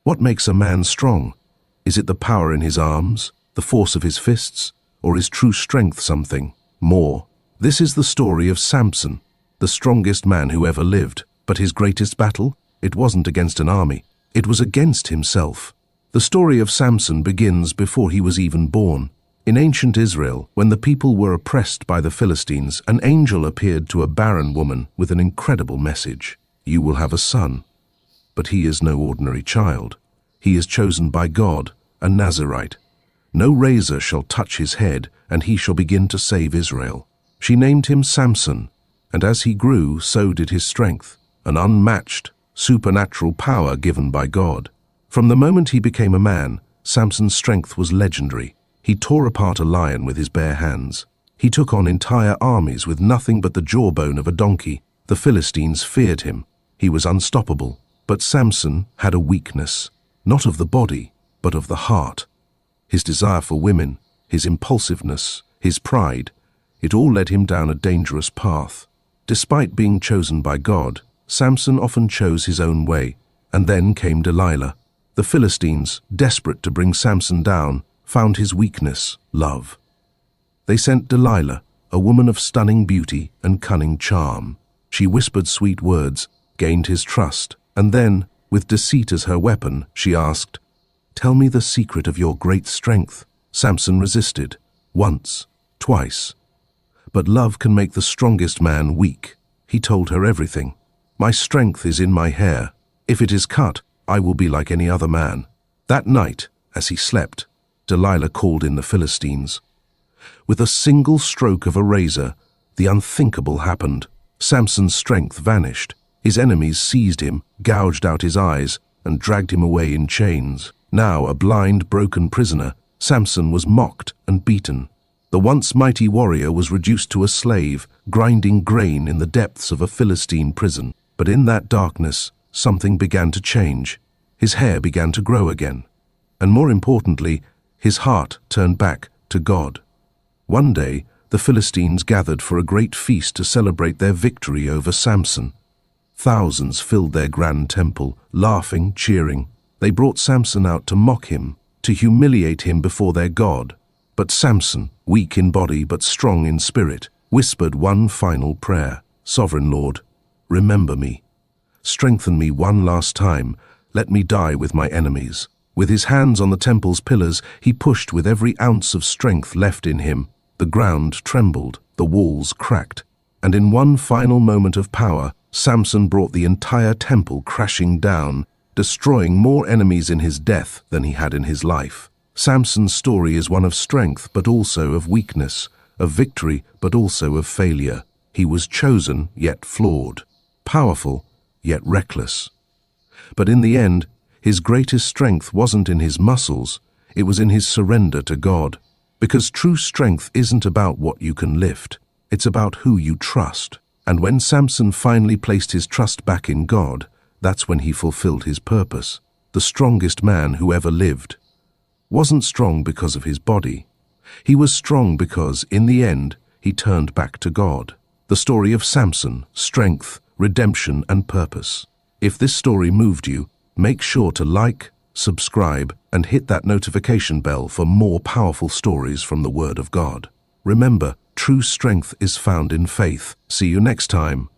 What makes a man strong? Is it the power in his arms, the force of his fists, or is true strength something more? This is the story of Samson, the strongest man who ever lived. But his greatest battle? It wasn't against an army. It was against himself. The story of Samson begins before he was even born. In ancient Israel, when the people were oppressed by the Philistines, an angel appeared to a barren woman with an incredible message. You will have a son. But he is no ordinary child. He is chosen by God, a Nazirite. No razor shall touch his head, and he shall begin to save Israel. She named him Samson, and as he grew, so did his strength, an unmatched, supernatural power given by God. From the moment he became a man, Samson's strength was legendary. He tore apart a lion with his bare hands. He took on entire armies with nothing but the jawbone of a donkey. The Philistines feared him. He was unstoppable. But Samson had a weakness, not of the body, but of the heart. His desire for women, his impulsiveness, his pride, it all led him down a dangerous path. Despite being chosen by God, Samson often chose his own way. And then came Delilah. The Philistines, desperate to bring Samson down, found his weakness, love. They sent Delilah, a woman of stunning beauty and cunning charm. She whispered sweet words, gained his trust, and then, with deceit as her weapon, she asked, "Tell me the secret of your great strength." Samson resisted, once, twice. But love can make the strongest man weak. He told her everything. "My strength is in my hair. If it is cut, I will be like any other man." That night, as he slept, Delilah called in the Philistines. With a single stroke of a razor, the unthinkable happened. Samson's strength vanished. His enemies seized him, gouged out his eyes, and dragged him away in chains. Now, a blind, broken prisoner, Samson was mocked and beaten. The once mighty warrior was reduced to a slave, grinding grain in the depths of a Philistine prison. But in that darkness, something began to change. His hair began to grow again. And more importantly, his heart turned back to God. One day, the Philistines gathered for a great feast to celebrate their victory over Samson. Thousands filled their grand temple, laughing, cheering. They brought Samson out to mock him, to humiliate him before their God. But Samson, weak in body but strong in spirit, whispered one final prayer. "Sovereign Lord, remember me. Strengthen me one last time. Let me die with my enemies." With his hands on the temple's pillars, he pushed with every ounce of strength left in him. The ground trembled, the walls cracked, and in one final moment of power, Samson brought the entire temple crashing down, destroying more enemies in his death than he had in his life. Samson's story is one of strength but also of weakness, of victory but also of failure. He was chosen yet flawed, powerful yet reckless. But in the end, his greatest strength wasn't in his muscles, it was in his surrender to God. Because true strength isn't about what you can lift, it's about who you trust. And when Samson finally placed his trust back in God, that's when he fulfilled his purpose. The strongest man who ever lived wasn't strong because of his body. He was strong because, in the end, he turned back to God. The story of Samson, strength, redemption, and purpose. If this story moved you, make sure to like, subscribe, and hit that notification bell for more powerful stories from the Word of God. Remember, true strength is found in faith. See you next time.